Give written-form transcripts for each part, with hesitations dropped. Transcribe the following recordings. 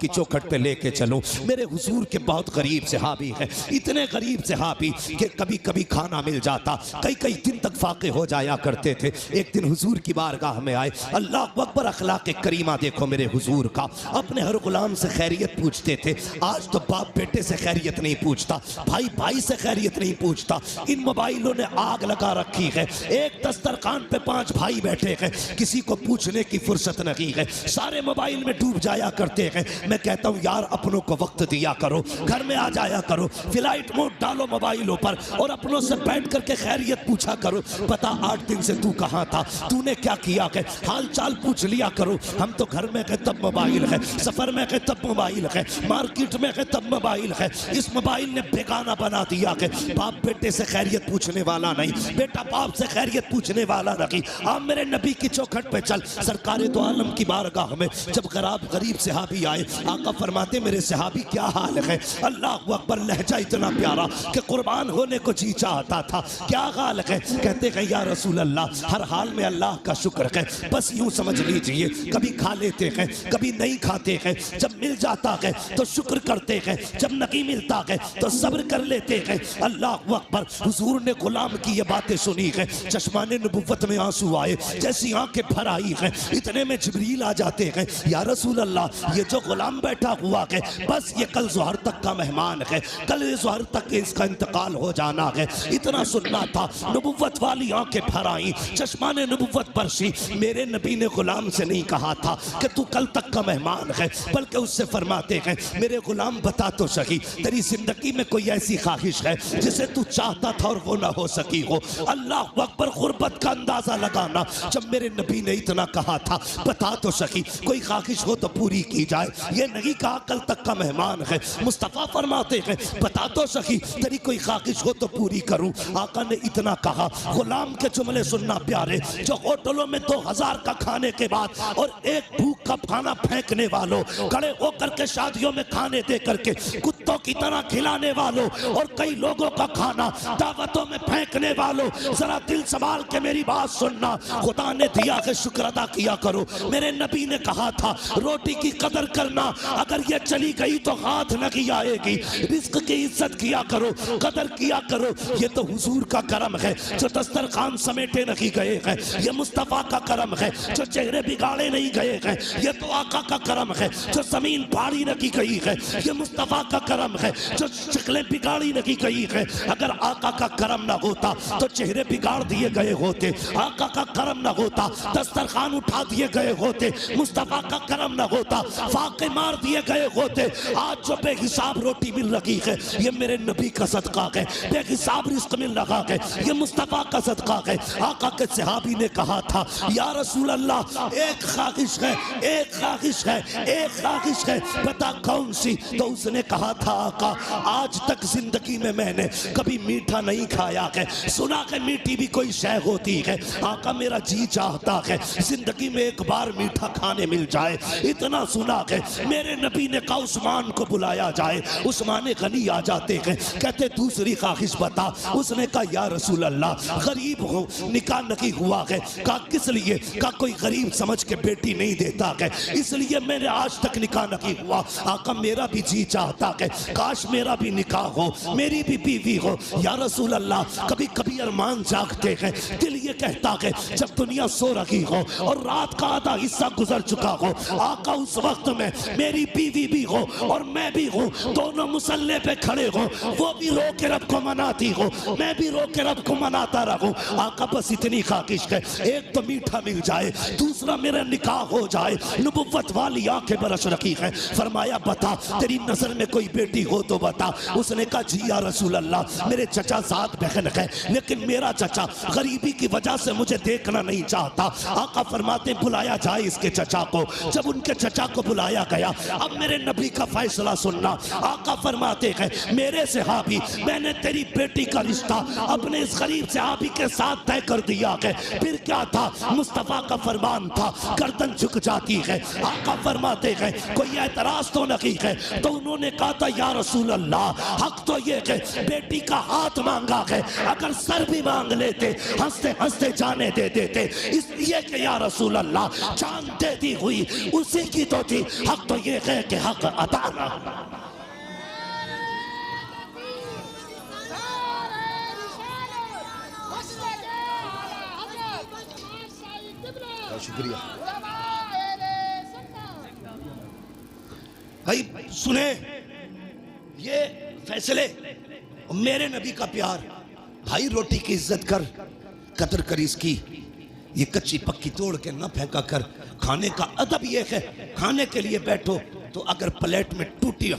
کی چوکھٹ پہ لے کے چلو. میرے حضور کے بہت غریب صحابی ہیں, اتنے غریب صحابی کہ کبھی کبھی کھانا مل جاتا, کئی کئی دن تک فاقے ہو جایا کرتے تھے. ایک دن حضور کی بارگاہ میں آئے. اللہ اکبر, اخلاق کریمہ دیکھو میرے حضور کا. اپنے ہر غلام سے خیریت پوچھتے تھے. آج تو باپ بیٹے سے خیریت نہیں پوچھتا, بھائی بھائی سے خیریت نہیں پوچھتا. ان موبائلوں نے آگ لگا رکھی ہے. ایک دسترخوان پہ 5 بھائی بیٹھے ہیں, کسی کو پوچھنے کی فرصت نہیں ہے, سارے موبائل میں ڈوب جایا کرتے ہیں. میں کہتا ہوں یار اپنوں کو وقت دیا کرو, گھر میں آ جایا کرو, فلائٹ موڈ ڈالو موبائلوں پر اور اپنوں سے بیٹھ کر کے خیریت پوچھا کرو. پتا 8 دن سے تو کہاں تھا, تو نے کیا کیا ہے, حال چال پوچھ لیا کرو. ہم تو گھر میں گئے تب موبائل ہے, سفر میں گئے تب موبائل ہے, مارکیٹ میں گئے تب موبائل ہے. اس موبائل نے بیگانہ بنا دیا کہ باپ بیٹے سے خیریت پوچھنے والا نہیں, بیٹا باپ سے خیریت پوچھنے والا نہیں. آپ میرے نبی کی چوکھٹ پہ چل. سرکار دو عالم کی بارگاہ میں جب غریب صحابی آئے, آقا فرماتے میرے صحابی کیا حال ہے. اللہ اکبر, لہجہ اتنا پیارا کہ قربان ہونے کو جی چاہتا تھا. کیا حال ہے, کہتے ہیں یا رسول اللہ ہر حال میں اللہ کا شکر ہے, بس یوں سمجھ لیجئے کبھی کھا لیتے ہیں کبھی نہیں کھاتے ہیں, جب مل جاتا ہے تو شکر کرتے ہیں, جب نہیں ملتا ہے تو صبر کر لیتے ہیں. اللہ اکبر, حضور نے غلام کی یہ باتیں سنی ہے, چشمان نبوت میں آنسو آئے, جیسی آنکھیں بھر آئی ہیں. اتنے میں جبریل آ جاتے ہیں, یا رسول اللہ یہ جو غلام بیٹھا ہوا ہے بس یہ کل ظہر تک کا مہمان ہے, کل ظہر تک اس کا انتقال ہو جانا ہے. اتنا سننا تھا, نبوت والی آنکھیں بھر آئیں, چشمان نبوت برسی. میرے نبی نے غلام سے نہیں کہا تھا کہ تو کل تک کا مہمان ہے, بلکہ اس سے فرماتے ہیں میرے غلام بتا تو صحیح تیری زندگی میں کوئی ایسی خواہش ہے جسے تو چاہتا تھا اور وہ نہ ہو سکی ہو. اللہ اکبر, غربت کا اندازہ لگانا. جب میرے نبی نے اتنا کہا تھا بتا تو صحیح کوئی خواہش ہو تو پوری کی جائے, یہ نہیں کہا کل تک کا مہمان ہے. مصطفیٰ فرماتے ہیں بتا تو صحیح تیری کوئی خواہش ہو تو پوری کروں. آقا نے اتنا کہا. غلام کے جملے سننا پیارے, جو ہوٹلوں میں 2000 کا کھانے کے بعد اور ایک بھوک کا کھانا پھینکنے والوں, کھڑے ہو کر کے شادیوں میں کھانے دے کر کے کتوں کی طرح کھلانے والوں, اور کئی لوگوں کا کھانا دعوتوں میں پھینکنے والوں, ذرا دل سنبھال کے میری بات سننا. خدا نے دیا کہ شکر ادا کیا کرو. میرے نبی نے کہا تھا روٹی کی قدر کرنا, اگر یہ چلی گئی تو ہاتھ نہیں آئے گی. رزق کی عزت کیا کرو, قدر کیا کرو. یہ تو حضور کا کرم ہے جو دسترخوان سمیٹے نہیں گئے ہیں, یہ مصطفیٰ کا کرم ہے جو چہرے بگاڑے نہیں گئے ہیں, یہ تو آقا کا کرم ہے جو زمین پھاڑی نہیں گئی ہے, یہ مصطفیٰ کا کرم ہے جو شکلیں بگاڑی نہیں گئی ہے. اگر آقا کا کرم نہ ہوتا تو چہرے بگاڑ دیے گئے ہوتے, آقا کا کرم نہ ہوتا دسترخوان اٹھا دیے گئے ہوتے, مصطفیٰ کا کرم نہ ہوتا فاقے مار دیے گئے ہوتے. آج جو بے حساب روٹی مل رہی ہے یہ میرے نبی کا صدقہ ہے, بے حساب رزق مل رہا ہے یہ مصطفیٰ کا صدقہ ہے. آقا کے صحابی نے کہا تھا یا رسول اللہ ایک خواہش ہے, ایک خواہش ہے, ایک خواہش ہے, بتا کون سی. تو اس نے کہا تھا آقا آج تک زندگی میں نے کبھی میٹھا نہیں کھایا ہے, سنا کہ میٹھی بھی کوئی شے ہوتی ہے. آقا میرا جی چاہتا ہے زندگی میں ایک بار میٹھا کھانے مل جائے. اتنا سنا کہ میرے نبی نے کہا عثمان کو بلایا جائے. عثمان غنی آ جاتے ہیں, کہتے دوسری خواہش بتا. اس نے کہا یا رسول اللہ غریب ہوں, نکاح نہیں ہوا ہے. کہا کس لیے, کہا کوئی غریب سمجھ کے بیٹی نہیں دیتا ہے, اس لیے میں نے آج تک نکاح نہیں ہوا. آقا میرا بھی جی چاہتا ہے کاش میرا بھی نکاح ہو, میری بھی بیوی ہو. یا رسول اللہ کبھی کبھی ارمان جاگتے ہیں, دل یہ کہتا ہے جب دنیا سو رہی ہو اور رات کا آدھا حصہ گزر چکا ہو, آقا اس وقت میں میری بیوی بھی ہو اور میں بھی ہوں, دونوں مسلح پہ کھڑے ہو, وہ بھی رو کے رب کو مناتی ہو, میں بھی رو کے رب کو مناتا رہوں. آقا بس اتنی خواہش ہے, ایک تو میٹھا مل جائے, دوسرا میرا نکاح ہو جائے. نبوت والی آنکھیں برس رکھی ہیں. فرمایا بتا تیری نظر میں کوئی بیٹی ہو تو بتا. اس نے کہا جی یا رسول اللہ میرے چچا ذات بہن ہے, لیکن میرا چچا غریبی کی وجہ سے مجھے دیکھنا نہیں چاہتا. آقا فرماتے بلایا جائے اس کے چچا کو. جب ان کے چچا کو بلایا گیا, اب میرے نبی کا فیصلہ سننا. آقا فرماتے ہیں میرے صحابی میں نے تیری بیٹی کا رشتہ اپنے اس غریب صحابی کے ساتھ طے کر دیا ہے. پھر کیا تھا, مصطفیٰ کا فرمان تھا, گردن جھک جاتی ہے. آقا فرماتے ہیں کوئی اعتراض تو نہیں ہے. تو انہوں نے کہا تھا یا رسول اللہ حق تو یہ کہ بیٹی کا ہاتھ مانگا ہے، اگر سر بھی مانگ لیتے ہنستے ہنستے جانے دے دیتے، اس لیے کہ یا رسول اللہ جان دے دی ہوئی اسی کی تو تھی، حق تو یہ ہے کہ حق عطا نہ۔ شکریہ بھائی، سنیں یہ فیصلے، میرے نبی کا پیار، بھائی روٹی کی عزت کر، قدر کر اس کی، یہ کچی پکی توڑ کے نہ پھینکا کر۔ کھانے کا ادب یہ ہے، کھانے کے لیے بیٹھو تو اگر پلیٹ میں ٹوٹی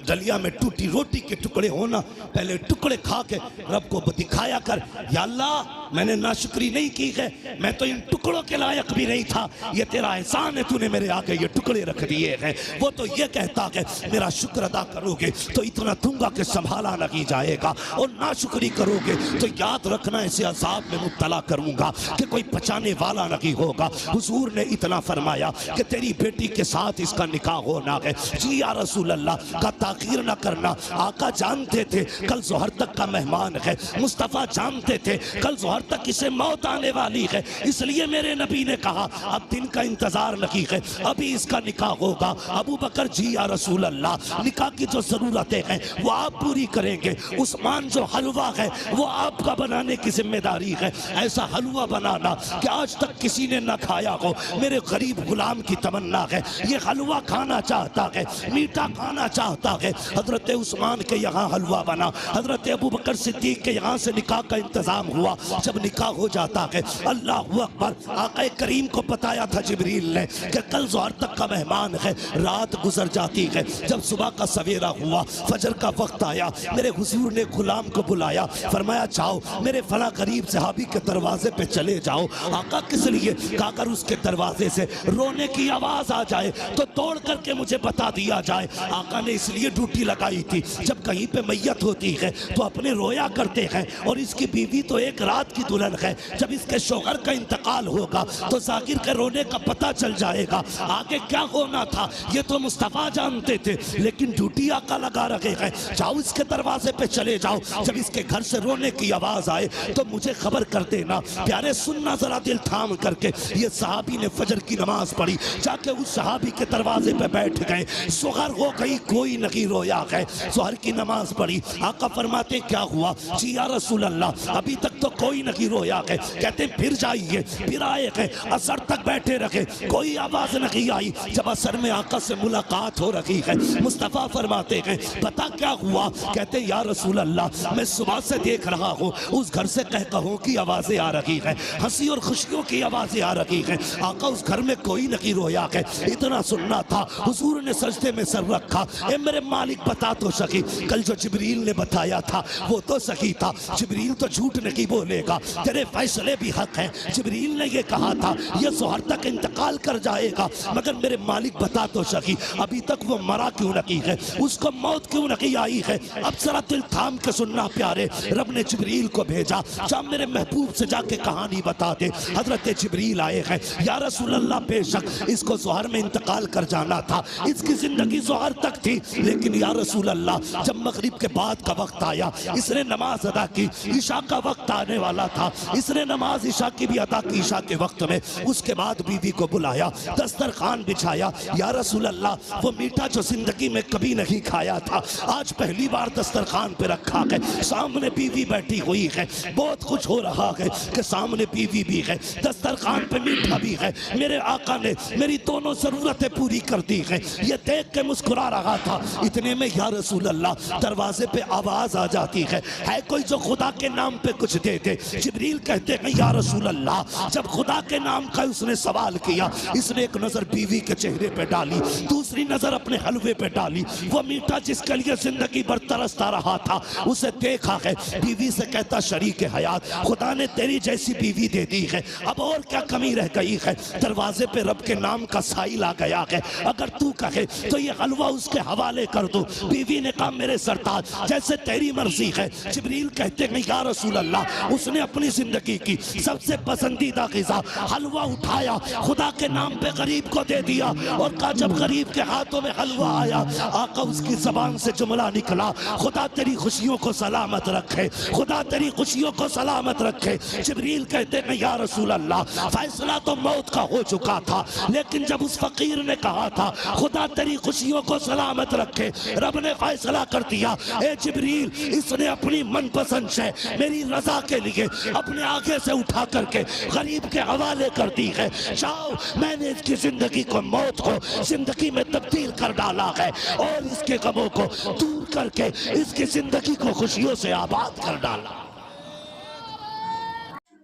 ڈلیا میں ٹوٹی روٹی کے ٹکڑے ہونا، پہلے ٹکڑے کھا کے رب کو دکھایا کر، یا اللہ میں نے ناشکری نہیں کی ہے، میں تو ان ٹکڑوں کے لائق بھی نہیں تھا، یہ تیرا احسان ہے، تو نے میرے آگے یہ ٹکڑے رکھ دیے ہیں۔ وہ تو یہ کہتا کہ میرا شکر ادا کرو گے تو اتنا دوں گا کہ سنبھالا نہیں جائے گا، اور ناشکری کرو گے تو یاد رکھنا اسے عذاب میں مبتلا کروں گا کہ کوئی بچانے والا نہیں ہوگا۔ حضور نے اتنا فرمایا کہ تیری بیٹی کے ساتھ اس کا نکاح ہونا ہے۔ جی یا رسول اللہ کا تاخیر نہ کرنا۔ آقا جانتے تھے کل ظہر تک کا مہمان ہے، مصطفیٰ جانتے تھے کل ظہر تک اسے موت آنے والی ہے، اس لیے میرے نبی نے کہا اب دن کا انتظار نہیں ہے، ابھی اس کا نکاح ہوگا۔ ابو بکر جی یا رسول اللہ نکاح کی جو ضرورتیں ہیں وہ آپ پوری کریں گے۔ عثمان جو حلوہ ہے وہ آپ کا بنانے کی ذمہ داری ہے، ایسا حلوہ بنانا کہ آج تک کسی نے نہ کھایا ہو۔ میرے غریب غلام کی تمنا ہے، یہ حلوہ کھانا چاہتا ہے، میٹھا کھانا چاہتا ہے۔ حضرت عثمان کے یہاں حلوہ بنا، حضرت ابو بکر صدیق کے یہاں سے نکاح کا انتظام ہوا۔ جب نکاح ہو جاتا ہے، اللہ اکبر، آقا کریم کو بتایا تھا جبریل نے کہ کل ظہر تک کا مہمان ہے، رات گزر جاتی ہے۔ جب صبح کا سویرا ہوا، فجر کا وقت آیا، میرے حضور نے غلام کو بلایا، فرمایا جاؤ میرے فلاں غریب صحابی کے دروازے پہ چلے جاؤ۔ آقا کس لیے؟ کہ اگر اس کے دروازے سے رونے کی آواز آ جائے تو توڑ کر کے مجھے بتا دیا جائے۔ آقا نے اس لیے ڈیوٹی لگائی تھی، جب کہیں پہ میت ہوتی ہے تو اپنے رویا کرتے ہیں، اور اس کی بیوی تو ایک رات کی دلہن ہے، جب اس کے شوہر کا انتقال ہوگا تو ذاکر کے رونے کا پتہ چل جائے گا۔ آگے کیا ہونا تھا یہ تو مصطفیٰ جانتے تھے، لیکن ڈیوٹی آقا لگا رکھے ہیں، جاؤ اس کے دروازے پہ چلے جاؤ، جب اس کے گھر سے رونے کی آواز آئے تو مجھے خبر کر دینا۔ پیارے سننا ذرا دل تھام کر کے، یہ صحابی نے فجر کی نماز پڑھی، جا کے اس صحابی کے دروازے پہ بیٹھ گئے۔ سحر ہو گئی، کوئی نہیں رویا ہے، سحر کی نماز پڑھی۔ آقا فرماتے کیا ہوا؟ جی یا رسول اللہ ابھی تک تو کوئی نہیں رویا ہے۔ کہتے پھر جائیے، پھر آئے گئے، عصر تک بیٹھے رکھے، کوئی آواز نہیں آئی۔ جب عصر میں آقا سے ملاقات ہو رہی ہے، مصطفیٰ فرماتے ہیں پتا کیا ہوا؟ کہتے یا رسول اللہ میں صبح سے دیکھ رہا ہوں اس گھر سے کہوں کی آوازیں آ رہی ہیں، ہنسی اور خوشیوں کی آوازیں آ رہی ہیں۔ آقا اس گھر میں کوئی نہیں رویا ہے، اتنا سننا تھا۔ حضور نے سجدے میں سر رکھا، اے میرے مالک بتا تو سکی، کل جو جبریل نے بتایا تھا وہ تو صحیح تھا، جبریل تو جھوٹ نہیں بولے گا، تیرے فیصلے بھی حق ہیں۔ جبریل نے یہ کہا تھا یہ ظہر تک انتقال کر جائے گا، مگر میرے مالک بتا تو سکی ابھی تک وہ مرا کیوں نہیں ہے، اس کو موت کیوں نہیں آئی ہے؟ اب ذرا دل تھام کے سننا پیارے، رب نے جبریل کو بھیجا، جا میرے محبوب سے جا کے کہانی بتا دے۔ حضرت جبریل آئے ہیں، یا رسول اللہ بے شک اس کو ظہر میں انتقال کر جانا تھا، اس کی زندگی ظہر تک تھی، لیکن یا رسول اللہ جب مغرب کے بعد کا وقت آیا اس نے نماز ادا کی، عشاء کا وقت آنے والا تھا، اس نے نماز عشاء کی بھی ادا کی عشاء کے وقت میں۔ اس کے بعد بیوی کو بلایا، دسترخوان بچھایا، یا رسول اللہ وہ میٹھا جو زندگی میں کبھی نہیں کھایا تھا آج پہلی بار دسترخوان پہ رکھا ہے، سامنے بیوی بیٹھی ہوئی ہے، بہت کچھ ہو رہا ہے کہ سامنے بیوی بھی ہے، دسترخوان پہ میٹھا بھی ہے، میرے آقا نے میری دونوں ضرورتیں پوری کر دی ہیں، یہ دیکھ کے مسکرا رہا تھا۔ اتنے میں یا رسول اللہ دروازے پہ آواز آ جاتی ہے کوئی جو خدا کے نام پہ کچھ دے دے۔ جبریل کہتے ہیں یا رسول اللہ جب خدا کے نام کا اس نے سوال کیا، اس نے ایک نظر بیوی کے چہرے پہ ڈالی، دوسری نظر اپنے حلوے پہ ڈالی، وہ میٹھا جس کے لیے زندگی بھر ترستا رہا تھا اسے دیکھا ہے، بیوی سے کہتا شریک حیات خدا نے تیری جیسی بیوی دے دی ہے، اب اور کیا کمی رہ گئی ہے؟ دروازے پہ رب کے نام کا سائل آ گیا ہے، اگر تو کہے تو یہ حلوہ اس کے حوالے کر دو۔ بیوی نے کہا میرے سرتاج جیسے تیری مرضی ہے۔ جبریل کہتے ہیں یا رسول اللہ اس نے اپنی زندگی کی سب سے پسندیدہ غذا حلوہ اٹھایا، خدا کے نام پہ غریب کو دے دیا اور کہا جب غریب کے ہاتھوں میں حلوہ آیا، آقا اس کی زبان سے جملہ نکلا، خدا تیری خوشیوں کو سلامت رکھے، خدا تیری خوشیوں کو سلامت رکھے۔ جبریل کہتے ہیں یا رسول اللہ، فیصلہ تو موت کا ہو چکا تھا، لیکن جب اس فقیر نے کہا تھا خدا تیری خوشیوں کو سلامت رکھے، رب نے فیصلہ کر دیا، اے جبریل اس نے اپنی من پسند شے میری رضا کے لیے اپنے آگے سے اٹھا کر کے غریب کے حوالے کر دی ہے، جاؤ میں نے اس کی زندگی کو موت کو زندگی میں تبدیل کر ڈالا ہے اور اس کے غموں کو دور کر کے اس کی زندگی کو خوشیوں سے آباد کر ڈالا۔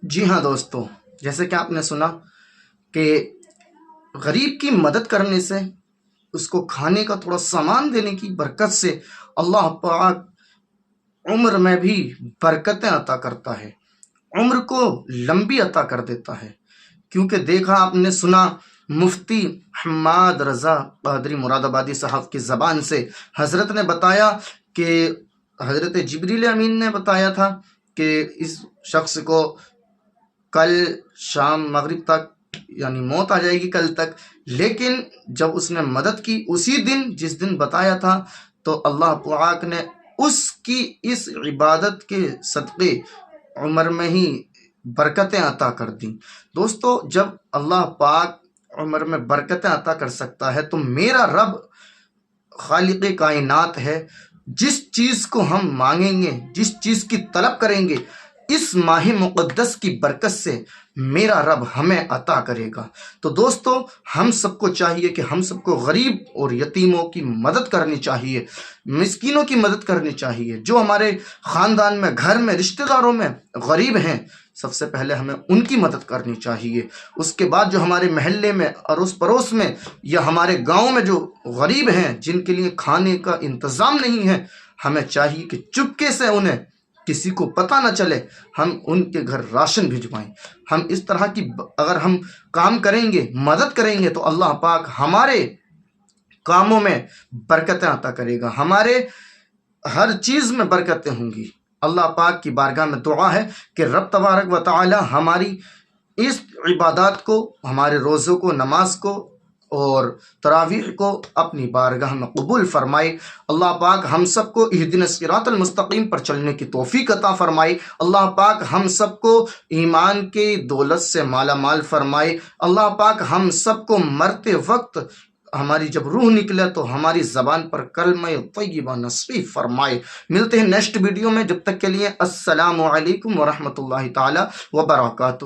جی ہاں دوستو، جیسے کہ آپ نے سنا کہ غریب کی مدد کرنے سے، اس کو کھانے کا تھوڑا سامان دینے کی برکت سے اللہ پاک عمر میں بھی برکتیں عطا کرتا ہے، عمر کو لمبی عطا کر دیتا ہے۔ کیونکہ دیکھا آپ نے سنا مفتی حماد رضا قادری مراد آبادی صاحب کی زبان سے حضرت نے بتایا کہ حضرت جبریل امین نے بتایا تھا کہ اس شخص کو کل شام مغرب تک یعنی موت آ جائے گی کل تک، لیکن جب اس نے مدد کی اسی دن جس دن بتایا تھا تو اللہ پاک نے اس کی اس عبادت کے صدقے عمر میں ہی برکتیں عطا کر دیں۔ دوستو جب اللہ پاک عمر میں برکتیں عطا کر سکتا ہے تو میرا رب خالق کائنات ہے، جس چیز کو ہم مانگیں گے، جس چیز کی طلب کریں گے، اس ماہ مقدس کی برکت سے میرا رب ہمیں عطا کرے گا۔ تو دوستو ہم سب کو چاہیے کہ ہم سب کو غریب اور یتیموں کی مدد کرنی چاہیے، مسکینوں کی مدد کرنی چاہیے۔ جو ہمارے خاندان میں، گھر میں، رشتہ داروں میں غریب ہیں، سب سے پہلے ہمیں ان کی مدد کرنی چاہیے۔ اس کے بعد جو ہمارے محلے میں، اڑوس پڑوس میں یا ہمارے گاؤں میں جو غریب ہیں، جن کے لیے کھانے کا انتظام نہیں ہے، ہمیں چاہیے کہ چپکے سے انہیں، کسی کو پتہ نہ چلے، ہم ان کے گھر راشن بھجوائیں۔ ہم اس طرح کی اگر ہم کام کریں گے، مدد کریں گے، تو اللہ پاک ہمارے کاموں میں برکتیں عطا کرے گا، ہمارے ہر چیز میں برکتیں ہوں گی۔ اللہ پاک کی بارگاہ میں دعا ہے کہ رب تبارک و تعالی ہماری اس عبادات کو، ہمارے روزوں کو، نماز کو اور تراویح کو اپنی بارگاہ میں قبول فرمائے۔ اللہ پاک ہم سب کو اہدنا الصراط المستقیم پر چلنے کی توفیق عطا فرمائے۔ اللہ پاک ہم سب کو ایمان کی دولت سے مالا مال فرمائے۔ اللہ پاک ہم سب کو مرتے وقت ہماری جب روح نکلے تو ہماری زبان پر کلمہ طیبہ نصیب فرمائے۔ ملتے ہیں نیکسٹ ویڈیو میں، جب تک کے لیے السلام علیکم ورحمۃ اللہ تعالی وبرکاتہ۔